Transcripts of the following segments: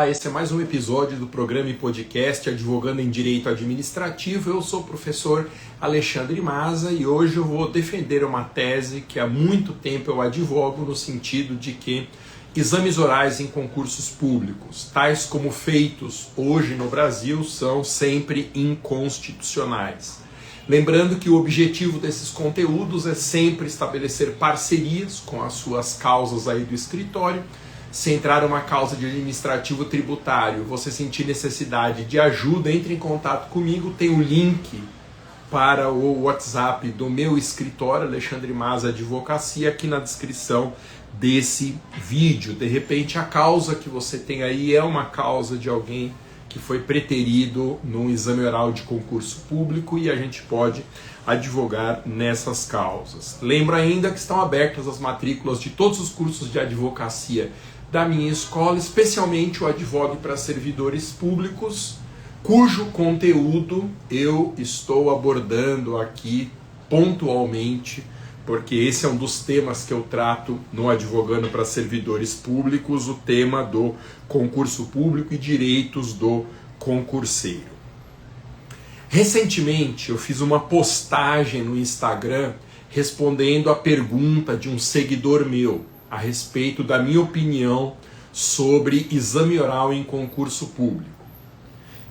Esse é mais um episódio do programa e podcast Advogando em Direito Administrativo. Eu sou o professor Alexandre Maza e hoje eu vou defender uma tese que há muito tempo eu advogo no sentido de que exames orais em concursos públicos, tais como feitos hoje no Brasil, são sempre inconstitucionais. Lembrando que o objetivo desses conteúdos é sempre estabelecer parcerias com as suas causas aí do escritório. Se entrar uma causa de administrativo tributário, você sentir necessidade de ajuda, entre em contato comigo, tem o link para o WhatsApp do meu escritório, Alexandre Maza Advocacia, aqui na descrição desse vídeo. De repente a causa que você tem aí é uma causa de alguém que foi preterido num exame oral de concurso público e a gente pode advogar nessas causas. Lembro ainda que estão abertas as matrículas de todos os cursos de advocacia da minha escola, especialmente o Advogue para Servidores Públicos, cujo conteúdo eu estou abordando aqui pontualmente, porque esse é um dos temas que eu trato no Advogando para Servidores Públicos, o tema do concurso público e direitos do concurseiro. Recentemente eu fiz uma postagem no Instagram respondendo a pergunta de um seguidor meu a respeito da minha opinião sobre exame oral em concurso público.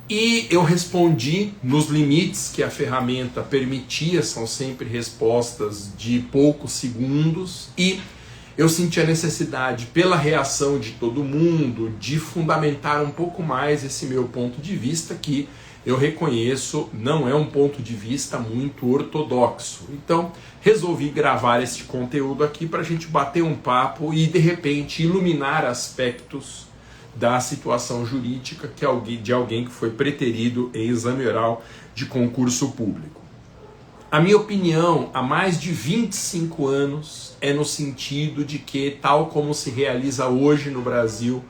E eu respondi nos limites que a ferramenta permitia, são sempre respostas de poucos segundos, e eu senti a necessidade, pela reação de todo mundo, de fundamentar um pouco mais esse meu ponto de vista, que eu reconheço não é um ponto de vista muito ortodoxo. Então, resolvi gravar este conteúdo aqui para a gente bater um papo e, de repente, iluminar aspectos da situação jurídica de alguém que foi preterido em exame oral de concurso público. A minha opinião, há mais de 25 anos, é no sentido de que, tal como se realiza hoje no Brasil,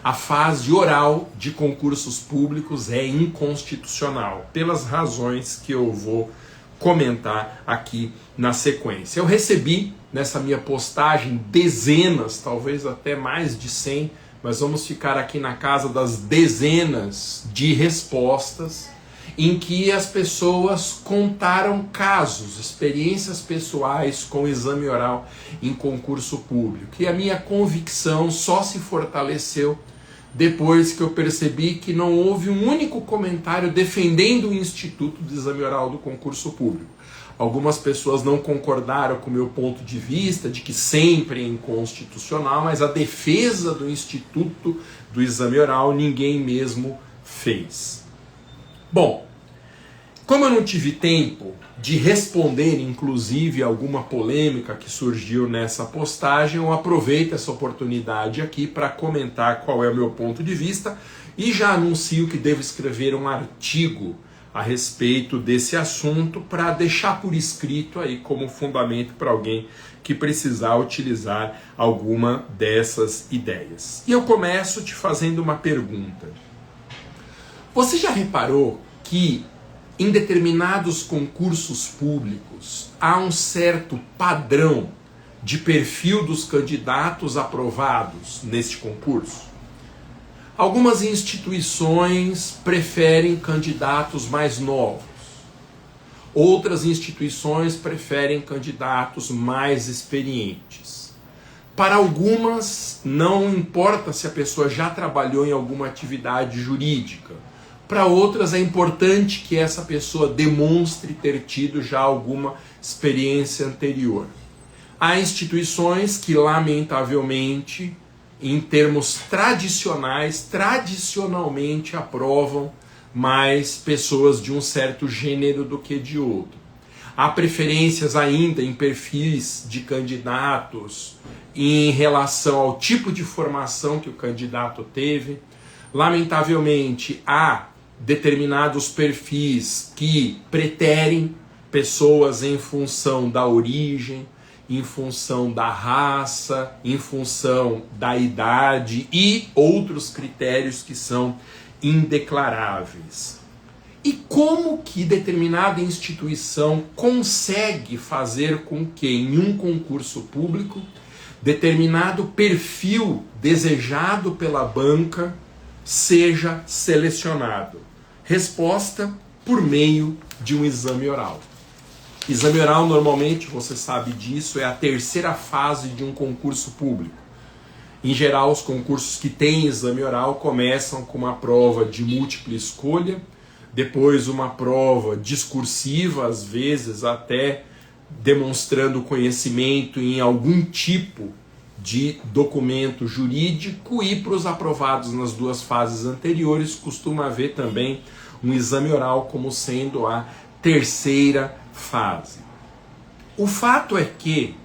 a fase oral de concursos públicos é inconstitucional, pelas razões que eu vou comentar aqui na sequência. Eu recebi nessa minha postagem dezenas, talvez até mais de 100, mas vamos ficar aqui na casa das dezenas de respostas em que as pessoas contaram casos, experiências pessoais com o exame oral em concurso público. E a minha convicção só se fortaleceu depois que eu percebi que não houve um único comentário defendendo o Instituto do Exame Oral do Concurso Público. Algumas pessoas não concordaram com o meu ponto de vista de que sempre é inconstitucional, mas a defesa do Instituto do Exame Oral ninguém mesmo fez. Bom, como eu não tive tempo de responder, inclusive, alguma polêmica que surgiu nessa postagem, eu aproveito essa oportunidade aqui para comentar qual é o meu ponto de vista e já anuncio que devo escrever um artigo a respeito desse assunto para deixar por escrito aí como fundamento para alguém que precisar utilizar alguma dessas ideias. E eu começo te fazendo uma pergunta. Você já reparou que em determinados concursos públicos há um certo padrão de perfil dos candidatos aprovados neste concurso? Algumas instituições preferem candidatos mais novos. Outras instituições preferem candidatos mais experientes. Para algumas, não importa se a pessoa já trabalhou em alguma atividade jurídica. Para outras, é importante que essa pessoa demonstre ter tido já alguma experiência anterior. Há instituições que, lamentavelmente, em termos tradicionais, tradicionalmente aprovam mais pessoas de um certo gênero do que de outro. Há preferências ainda em perfis de candidatos em relação ao tipo de formação que o candidato teve. Lamentavelmente, há determinados perfis que preterem pessoas em função da origem, em função da raça, em função da idade e outros critérios que são indeclaráveis. E como que determinada instituição consegue fazer com que em um concurso público determinado perfil desejado pela banca seja selecionado? Resposta: por meio de um exame oral. Exame oral, normalmente, você sabe disso, é a terceira fase de um concurso público. Em geral, os concursos que têm exame oral começam com uma prova de múltipla escolha, depois uma prova discursiva, às vezes até demonstrando conhecimento em algum tipo de documento jurídico, e para os aprovados nas duas fases anteriores costuma haver também um exame oral como sendo a terceira fase. O fato é que,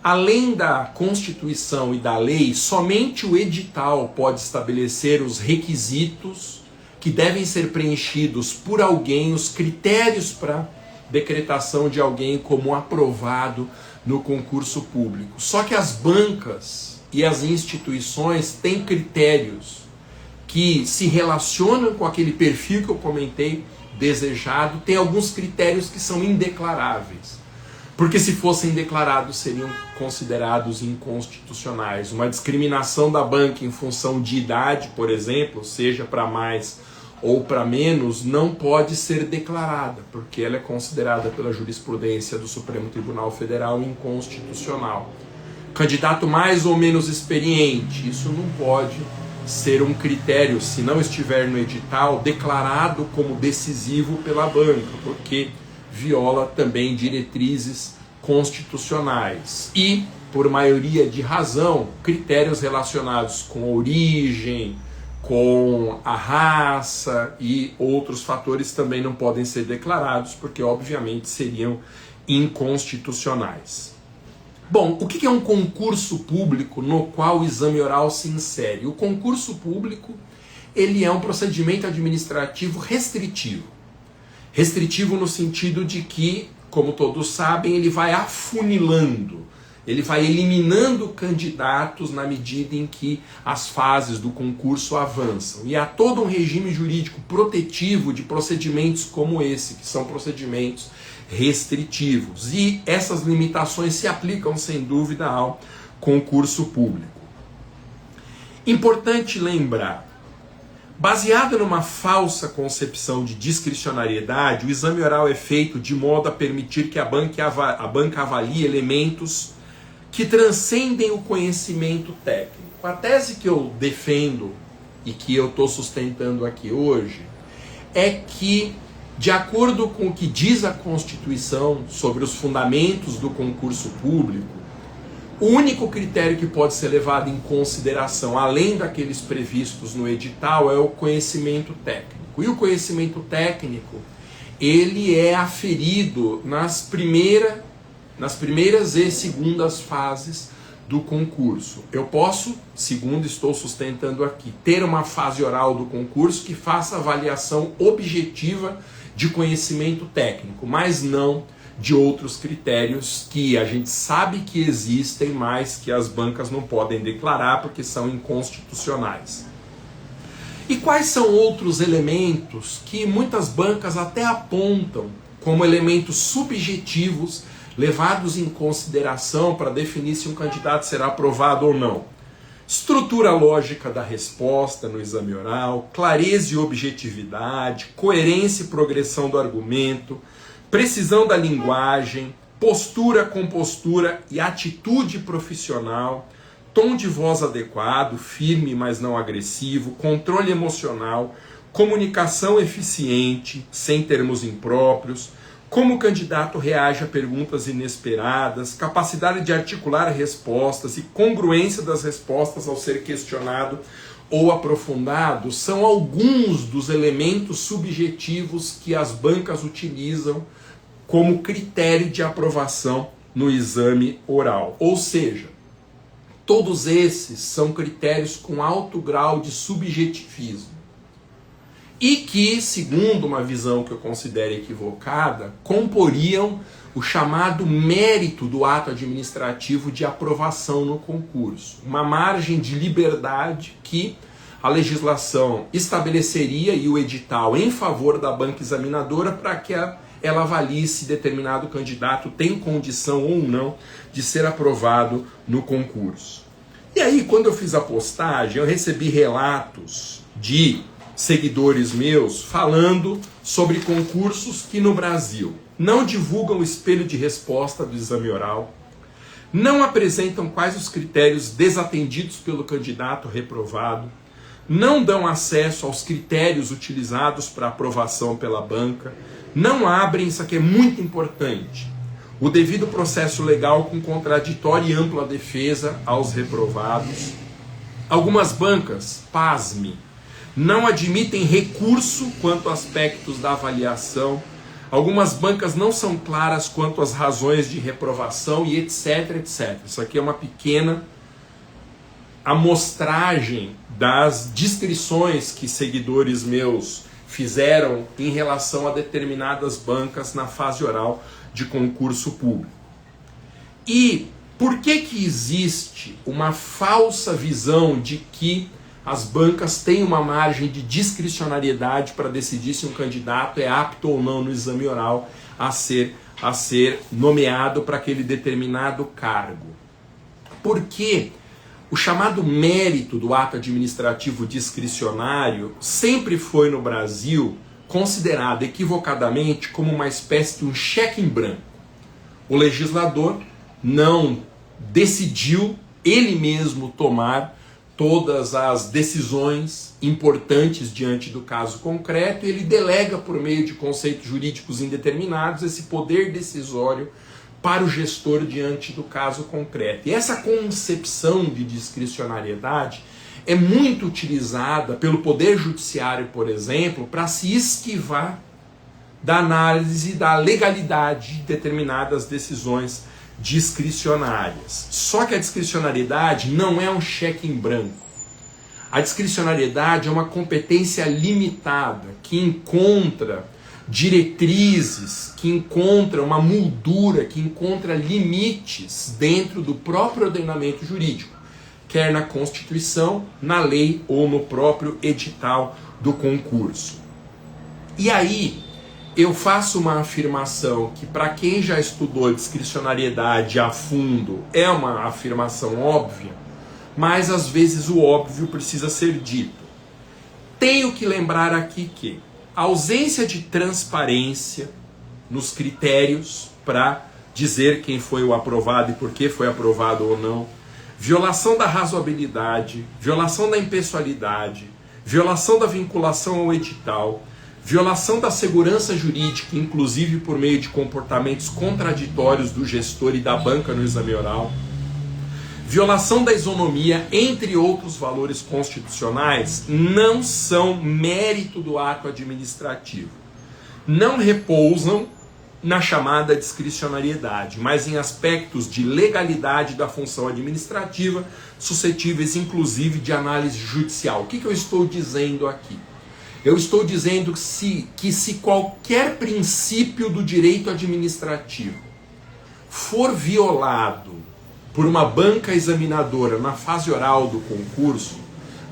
além da Constituição e da lei, somente o edital pode estabelecer os requisitos que devem ser preenchidos por alguém, os critérios para decretação de alguém como aprovado no concurso público. Só que as bancas e as instituições têm critérios que se relacionam com aquele perfil que eu comentei desejado, tem alguns critérios que são indeclaráveis. Porque se fossem declarados, seriam considerados inconstitucionais. Uma discriminação da banca em função de idade, por exemplo, seja para mais ou para menos, não pode ser declarada, porque ela é considerada pela jurisprudência do Supremo Tribunal Federal inconstitucional. Candidato mais ou menos experiente, isso não pode ser um critério, se não estiver no edital, declarado como decisivo pela banca, porque viola também diretrizes constitucionais. E, por maioria de razão, critérios relacionados com origem, com a raça e outros fatores também não podem ser declarados, porque obviamente seriam inconstitucionais. Bom, o que é um concurso público no qual o exame oral se insere? O concurso público, ele é um procedimento administrativo restritivo. Restritivo no sentido de que, como todos sabem, ele vai afunilando, ele vai eliminando candidatos na medida em que as fases do concurso avançam. E há todo um regime jurídico protetivo de procedimentos como esse, que são procedimentos restritivos. E essas limitações se aplicam, sem dúvida, ao concurso público. Importante lembrar, baseado numa falsa concepção de discricionariedade, o exame oral é feito de modo a permitir que a banca avalie elementos que transcendem o conhecimento técnico. A tese que eu defendo e que eu estou sustentando aqui hoje é que, de acordo com o que diz a Constituição sobre os fundamentos do concurso público, o único critério que pode ser levado em consideração, além daqueles previstos no edital, é o conhecimento técnico. E o conhecimento técnico, ele é aferido nas primeiras e segundas fases do concurso. Eu posso, segundo estou sustentando aqui, ter uma fase oral do concurso que faça avaliação objetiva de conhecimento técnico, mas não de outros critérios que a gente sabe que existem, mas que as bancas não podem declarar porque são inconstitucionais. E quais são outros elementos que muitas bancas até apontam como elementos subjetivos levados em consideração para definir se um candidato será aprovado ou não? Estrutura lógica da resposta no exame oral, clareza e objetividade, coerência e progressão do argumento, precisão da linguagem, postura, compostura e atitude profissional, tom de voz adequado, firme mas não agressivo, controle emocional, comunicação eficiente, sem termos impróprios, como o candidato reage a perguntas inesperadas, capacidade de articular respostas e congruência das respostas ao ser questionado ou aprofundado, são alguns dos elementos subjetivos que as bancas utilizam como critério de aprovação no exame oral. Ou seja, todos esses são critérios com alto grau de subjetivismo. E que, segundo uma visão que eu considero equivocada, comporiam o chamado mérito do ato administrativo de aprovação no concurso. Uma margem de liberdade que a legislação estabeleceria e o edital em favor da banca examinadora para que ela avalie se determinado candidato tem condição ou não de ser aprovado no concurso. E aí, quando eu fiz a postagem, eu recebi relatos de seguidores meus falando sobre concursos que no Brasil não divulgam o espelho de resposta do exame oral, não apresentam quais os critérios desatendidos pelo candidato reprovado, não dão acesso aos critérios utilizados para aprovação pela banca, não abrem, isso aqui é muito importante, o devido processo legal com contraditória e ampla defesa aos reprovados. Algumas bancas, pasme, não admitem recurso quanto a aspectos da avaliação. Algumas bancas não são claras quanto às razões de reprovação e etc, etc. Isso aqui é uma pequena amostragem das descrições que seguidores meus fizeram em relação a determinadas bancas na fase oral de concurso público. E por que existe uma falsa visão de que as bancas têm uma margem de discricionariedade para decidir se um candidato é apto ou não no exame oral a ser nomeado para aquele determinado cargo? Porque o chamado mérito do ato administrativo discricionário sempre foi no Brasil considerado equivocadamente como uma espécie de um cheque em branco. O legislador não decidiu ele mesmo tomar todas as decisões importantes diante do caso concreto, ele delega por meio de conceitos jurídicos indeterminados esse poder decisório para o gestor diante do caso concreto. E essa concepção de discricionariedade é muito utilizada pelo Poder Judiciário, por exemplo, para se esquivar da análise da legalidade de determinadas decisões discricionárias. Só que a discricionariedade não é um cheque em branco. A discricionariedade é uma competência limitada que encontra diretrizes, que encontra uma moldura, que encontra limites dentro do próprio ordenamento jurídico, quer na Constituição, na lei ou no próprio edital do concurso. E aí eu faço uma afirmação que, para quem já estudou discricionariedade a fundo, é uma afirmação óbvia, mas às vezes o óbvio precisa ser dito. Tenho que lembrar aqui que a ausência de transparência nos critérios para dizer quem foi o aprovado e por que foi aprovado ou não, violação da razoabilidade, violação da impessoalidade, violação da vinculação ao edital, violação da segurança jurídica, inclusive por meio de comportamentos contraditórios do gestor e da banca no exame oral, violação da isonomia, entre outros valores constitucionais, não são mérito do ato administrativo. Não repousam na chamada discricionariedade, mas em aspectos de legalidade da função administrativa, suscetíveis inclusive de análise judicial. O que eu estou dizendo aqui? Eu estou dizendo que se qualquer princípio do direito administrativo for violado por uma banca examinadora na fase oral do concurso,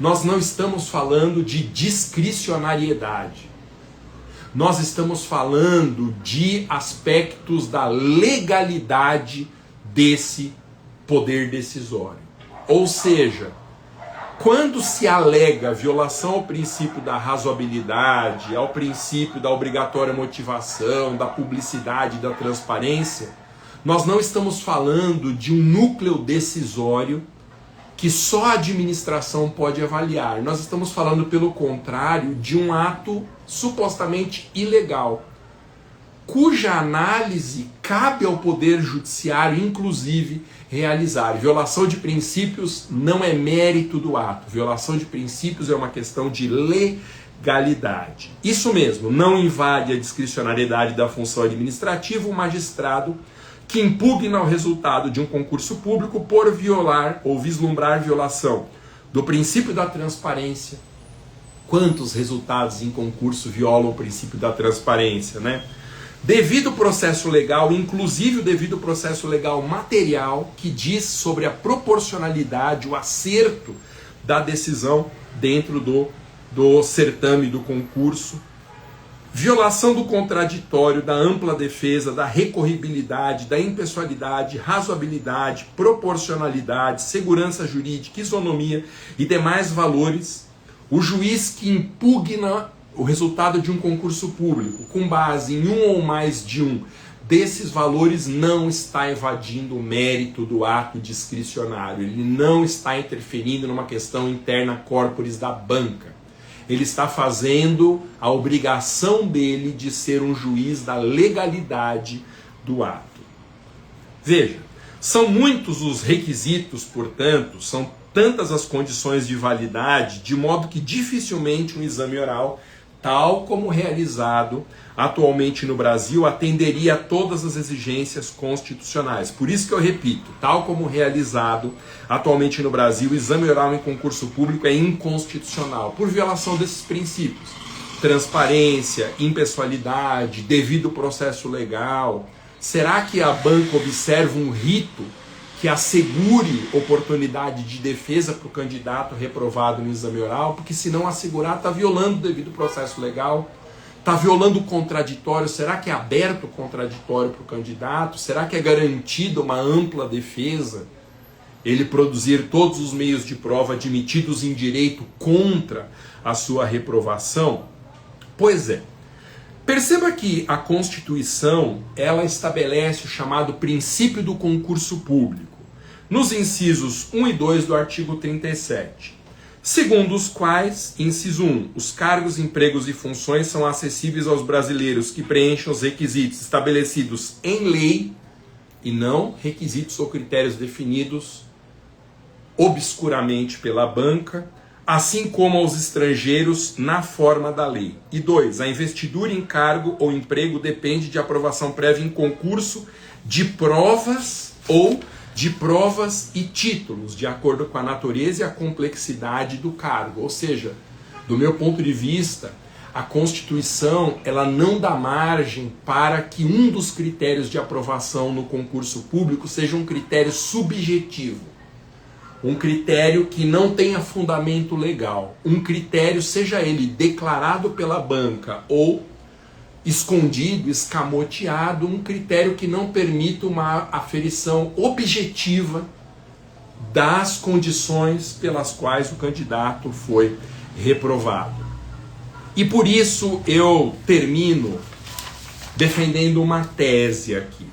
nós não estamos falando de discricionariedade. Nós estamos falando de aspectos da legalidade desse poder decisório. Ou seja, quando se alega violação ao princípio da razoabilidade, ao princípio da obrigatória motivação, da publicidade e da transparência, nós não estamos falando de um núcleo decisório que só a administração pode avaliar. Nós estamos falando, pelo contrário, de um ato supostamente ilegal, cuja análise cabe ao Poder Judiciário, inclusive, realizar. Violação de princípios não é mérito do ato. Violação de princípios é uma questão de legalidade. Isso mesmo, não invade a discricionariedade da função administrativa o magistrado que impugna o resultado de um concurso público por violar ou vislumbrar violação do princípio da transparência. Quantos resultados em concurso violam o princípio da transparência, né? Devido processo legal, inclusive o devido processo legal material, que diz sobre a proporcionalidade, o acerto da decisão dentro do certame do concurso. Violação do contraditório, da ampla defesa, da recorribilidade, da impessoalidade, razoabilidade, proporcionalidade, segurança jurídica, isonomia e demais valores, o juiz que impugna o resultado de um concurso público com base em um ou mais de um desses valores não está evadindo o mérito do ato discricionário, ele não está interferindo numa questão interna corporis da banca. Ele está fazendo a obrigação dele de ser um juiz da legalidade do ato. Veja, são muitos os requisitos, portanto, são tantas as condições de validade, de modo que dificilmente um exame oral, tal como realizado atualmente no Brasil, atenderia a todas as exigências constitucionais. Por isso que eu repito, tal como realizado atualmente no Brasil, o exame oral em concurso público é inconstitucional, por violação desses princípios. Transparência, impessoalidade, devido processo legal. Será que a banca observa um rito que assegure oportunidade de defesa para o candidato reprovado no exame oral? Porque se não assegurar, está violando o devido processo legal. Está violando o contraditório. Será que é aberto o contraditório para o candidato? Será que é garantida uma ampla defesa? Ele produzir todos os meios de prova admitidos em direito contra a sua reprovação? Pois é. Perceba que a Constituição, ela estabelece o chamado princípio do concurso público, nos incisos 1 e 2 do artigo 37. Segundo os quais, inciso 1, os cargos, empregos e funções são acessíveis aos brasileiros que preencham os requisitos estabelecidos em lei e não requisitos ou critérios definidos obscuramente pela banca, assim como aos estrangeiros na forma da lei. E 2, a investidura em cargo ou emprego depende de aprovação prévia em concurso de provas ou de provas e títulos, de acordo com a natureza e a complexidade do cargo. Ou seja, do meu ponto de vista, a Constituição ela não dá margem para que um dos critérios de aprovação no concurso público seja um critério subjetivo. Um critério que não tenha fundamento legal. Um critério, seja ele declarado pela banca ou escondido, escamoteado, um critério que não permita uma aferição objetiva das condições pelas quais o candidato foi reprovado. E por isso eu termino defendendo uma tese aqui.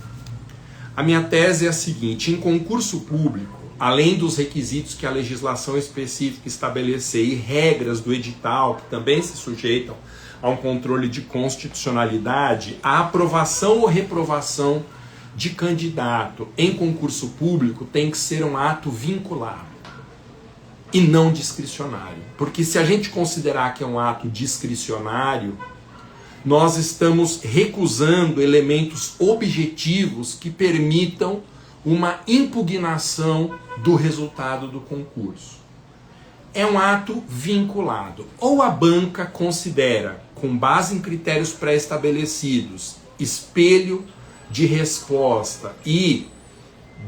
A minha tese é a seguinte: em concurso público, além dos requisitos que a legislação específica estabelecer e regras do edital, que também se sujeitam a um controle de constitucionalidade, a aprovação ou reprovação de candidato em concurso público tem que ser um ato vinculado e não discricionário. Porque se a gente considerar que é um ato discricionário, nós estamos recusando elementos objetivos que permitam uma impugnação do resultado do concurso. É um ato vinculado. Ou a banca considera, com base em critérios pré-estabelecidos, espelho de resposta e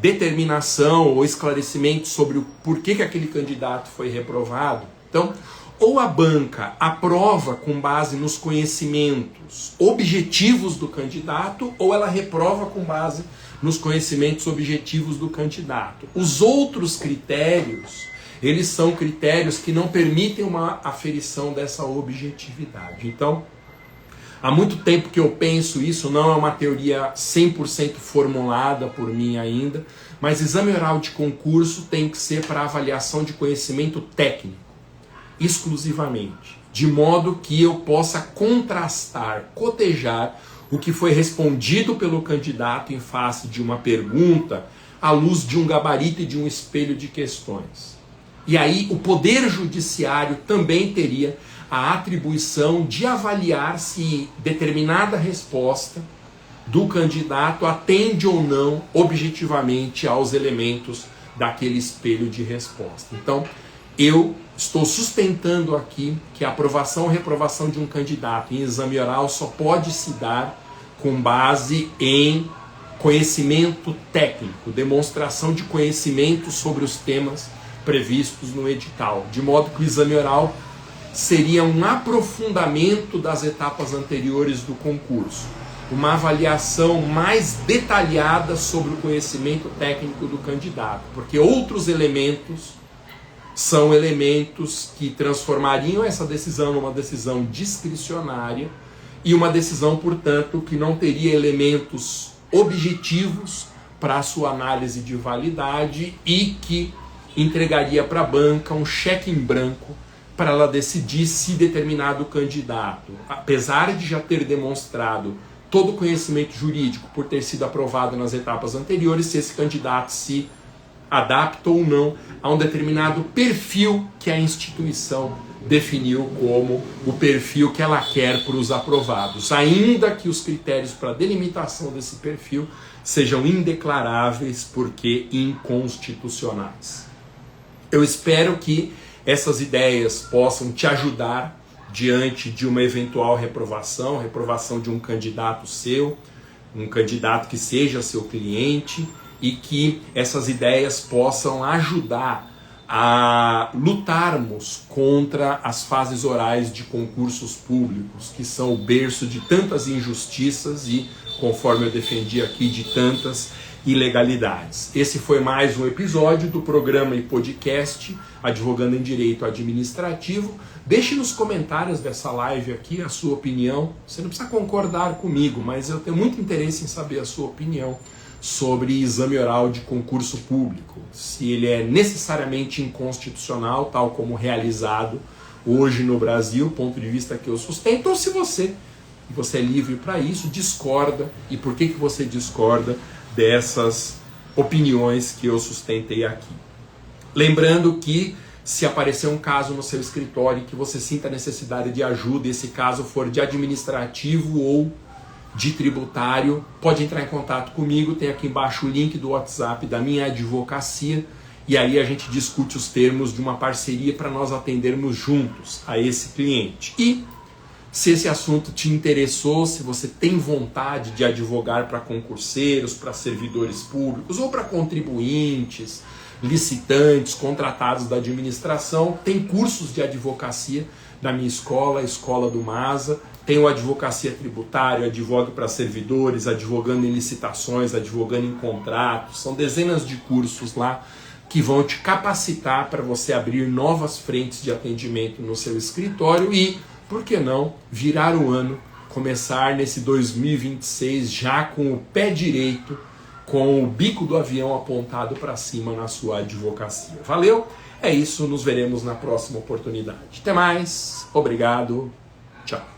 determinação ou esclarecimento sobre o porquê que aquele candidato foi reprovado. Então, ou a banca aprova com base nos conhecimentos objetivos do candidato, ou ela reprova com base nos conhecimentos objetivos do candidato. Os outros critérios, eles são critérios que não permitem uma aferição dessa objetividade. Então, há muito tempo que eu penso isso, não é uma teoria 100% formulada por mim ainda, mas exame oral de concurso tem que ser para avaliação de conhecimento técnico, exclusivamente, de modo que eu possa contrastar, cotejar o que foi respondido pelo candidato em face de uma pergunta à luz de um gabarito e de um espelho de questões. E aí o Poder Judiciário também teria a atribuição de avaliar se determinada resposta do candidato atende ou não objetivamente aos elementos daquele espelho de resposta. Então, eu estou sustentando aqui que a aprovação ou reprovação de um candidato em exame oral só pode se dar com base em conhecimento técnico, demonstração de conhecimento sobre os temas previstos no edital, de modo que o exame oral seria um aprofundamento das etapas anteriores do concurso, uma avaliação mais detalhada sobre o conhecimento técnico do candidato, porque outros elementos são elementos que transformariam essa decisão numa decisão discricionária e uma decisão, portanto, que não teria elementos objetivos para a sua análise de validade e que entregaria para a banca um cheque em branco para ela decidir se determinado candidato, apesar de já ter demonstrado todo o conhecimento jurídico por ter sido aprovado nas etapas anteriores, se esse candidato se adapta ou não a um determinado perfil que a instituição definiu como o perfil que ela quer para os aprovados, ainda que os critérios para delimitação desse perfil sejam indeclaráveis porque inconstitucionais. Eu espero que essas ideias possam te ajudar diante de uma eventual reprovação de um candidato seu, um candidato que seja seu cliente, e que essas ideias possam ajudar a lutarmos contra as fases orais de concursos públicos, que são o berço de tantas injustiças e, conforme eu defendi aqui, de tantas ilegalidades. Esse foi mais um episódio do programa e podcast Advogando em Direito Administrativo. Deixe nos comentários dessa live aqui a sua opinião. Você não precisa concordar comigo, mas eu tenho muito interesse em saber a sua opinião sobre exame oral de concurso público, se ele é necessariamente inconstitucional, tal como realizado hoje no Brasil, ponto de vista que eu sustento, ou se você é livre para isso, discorda, e por que você discorda dessas opiniões que eu sustentei aqui. Lembrando que se aparecer um caso no seu escritório que você sinta necessidade de ajuda, e esse caso for de administrativo ou de tributário, pode entrar em contato comigo, tem aqui embaixo o link do WhatsApp da minha advocacia, e aí a gente discute os termos de uma parceria para nós atendermos juntos a esse cliente. E se esse assunto te interessou, se você tem vontade de advogar para concurseiros, para servidores públicos ou para contribuintes, licitantes, contratados da administração, tem cursos de advocacia da minha escola, a Escola do Masa. Tem o Advocacia Tributária, advogo para servidores, advogando em licitações, advogando em contratos. São dezenas de cursos lá que vão te capacitar para você abrir novas frentes de atendimento no seu escritório e, por que não, virar o ano, começar nesse 2026 já com o pé direito, com o bico do avião apontado para cima na sua advocacia. Valeu? É isso, nos veremos na próxima oportunidade. Até mais, obrigado, tchau.